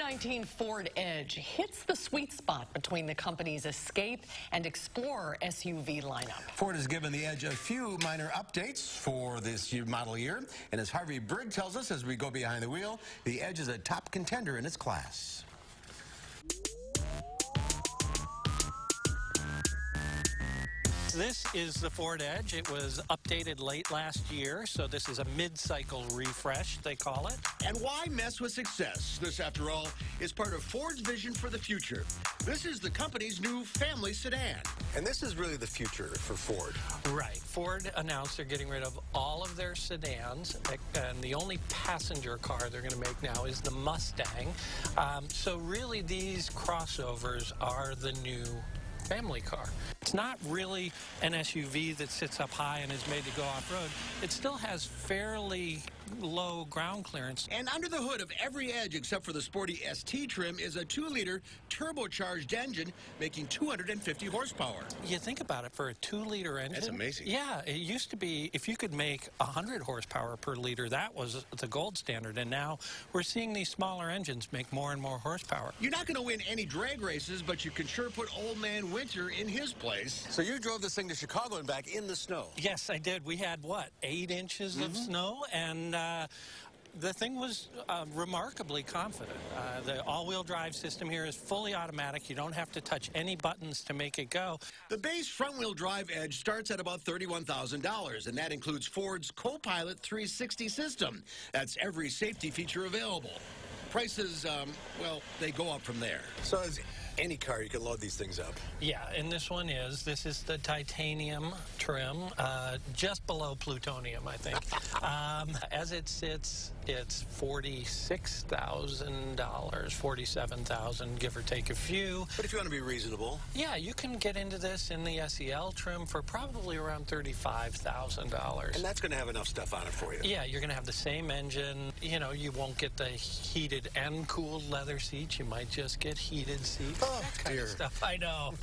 2019 Ford Edge hits the sweet spot between the company's Escape and Explorer SUV lineup. Ford has given the Edge a few minor updates for this model year. And as Harvey Briggs tells us as we go behind the wheel, the Edge is a top contender in its class. This is the Ford Edge. It was updated late last year, so this is a mid-cycle refresh, they call it. And why mess with success? This, after all, is part of Ford's vision for the future. This is the company's new family sedan. And this is really the future for Ford. Right. Ford announced they're getting rid of all of their sedans, and the only passenger car they're going to make now is the Mustang. So really, these crossovers are the new family car. It's not really an SUV that sits up high and is made to go off-road. It still has fairly low ground clearance. And under the hood of every Edge except for the sporty ST trim is a 2-liter turbocharged engine making 250 horsepower. You think about it, for a 2-liter engine. That's amazing. Yeah, it used to be, if you could make 100 horsepower per liter, that was the gold standard. And now we're seeing these smaller engines make more and more horsepower. You're not going to win any drag races, but you can sure put old man Winter in his place. So you drove this thing to Chicago and back in the snow. Yes, I did. We had, what, 8 inches of snow? And the thing was remarkably confident. The all-wheel drive system here is fully automatic. You don't have to touch any buttons to make it go. The base front-wheel drive Edge starts at about $31,000, and that includes Ford's Copilot 360 system. That's every safety feature available. Prices, well, they go up from there. So as any car, you can load these things up. Yeah, and this is the titanium trim, just below plutonium, I think. As it sits, it's $46,000, $47,000, give or take a few. But if you want to be reasonable. Yeah, you can get into this in the SEL trim for probably around $35,000. And that's going to have enough stuff on it for you. Yeah, you're going to have the same engine. You know, you won't get the heated and cooled leather seats. You might just get heated seats. Oh, that kind of stuff. I know.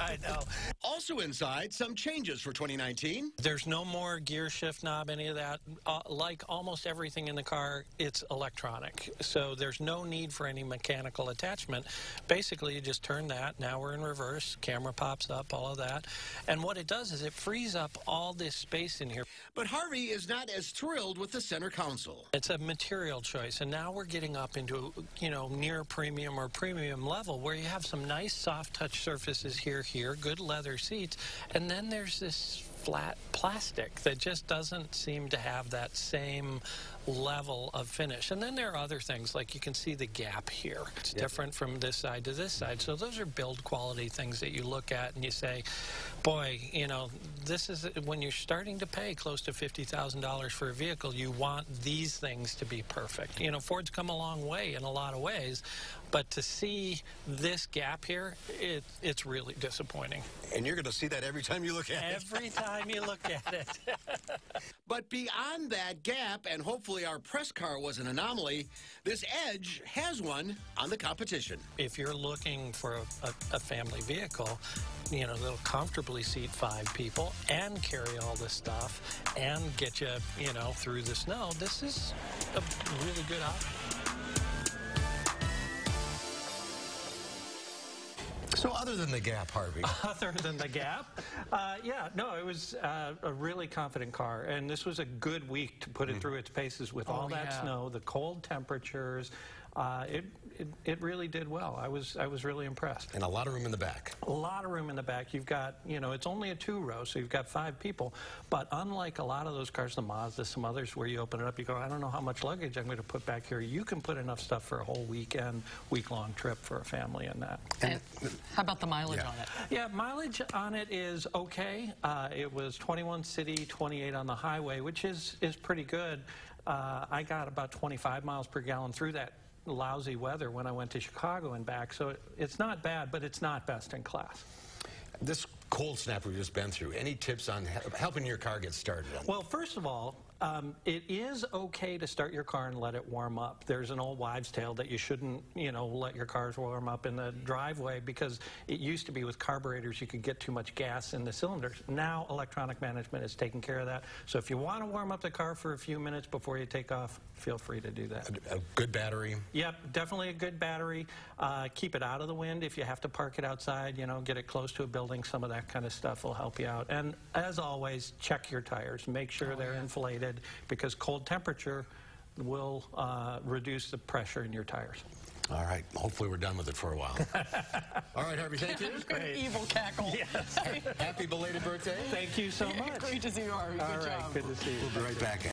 Also inside, some changes for 2019. There's no more gear shift knob, any of that. Like almost everything in the car, it's electronic. So there's no need for any mechanical attachment. Basically, you just turn that. Now we're in reverse. Camera pops up, all of that. And what it does is it frees up all this space in here. But Harvey is not as thrilled with the center console. It's a material choice, and now we're getting up into, you know, near premium or premium level where you have some nice soft touch surfaces here, good leather seats, and then there's this flat plastic that just doesn't seem to have that same level of finish. And then there are other things, like you can see the gap here. It's different from this side to this side. So those are build quality things that you look at and you say, boy, you know, this is when you're starting to pay close to $50,000 for a vehicle, you want these things to be perfect. You know, Ford's come a long way in a lot of ways, but to see this gap here, it's really disappointing. And you're going to see that every time you look at it. Every time you look at it. But beyond that gap, and hopefully our press car was an anomaly, this Edge has one on the competition. If you're looking for a family vehicle, you know, that'll comfortably seat 5 people and carry all this stuff and get you, you know, through the snow, this is a really good option. So other than the gap, Harvey? Other than the gap? Yeah, no, it was a really confident car, and this was a good week to put it through its paces with all that snow, the cold temperatures. It really did well. I was really impressed. And a lot of room in the back. A lot of room in the back. You've got, you know, it's only a 2-row, so you've got 5 people. But unlike a lot of those cars, the Mazda, some others, where you open it up, you go, I don't know how much luggage I'm going to put back here. You can put enough stuff for a whole weekend, week-long trip for a family in that. And how about the mileage on it? Yeah, mileage on it is okay. It was 21 city, 28 on the highway, which is pretty good. I got about 25 miles per gallon through that lousy weather when I went to Chicago and back, so it's not bad, but it's not best in class. This cold snap we've just been through, any tips on helping your car get started? Well, first of all, It is okay to start your car and let it warm up. There's an old wives' tale that you shouldn't, let your cars warm up in the driveway because it used to be with carburetors you could get too much gas in the cylinders. Now electronic management is taking care of that. So if you want to warm up the car for a few minutes before you take off, feel free to do that. A good battery? Yep, definitely a good battery. Keep it out of the wind. If you have to park it outside, get it close to a building, some of that kind of stuff will help you out. And as always, check your tires. Make sure they're inflated because cold temperature will reduce the pressure in your tires. All right. Hopefully we're done with it for a while. All right, Harvey, thank you. Great. Evil cackle. Yes. Happy belated birthday. Thank you so much. Great to see you, Harvey. All Good right, job. good to see you. We'll be right back.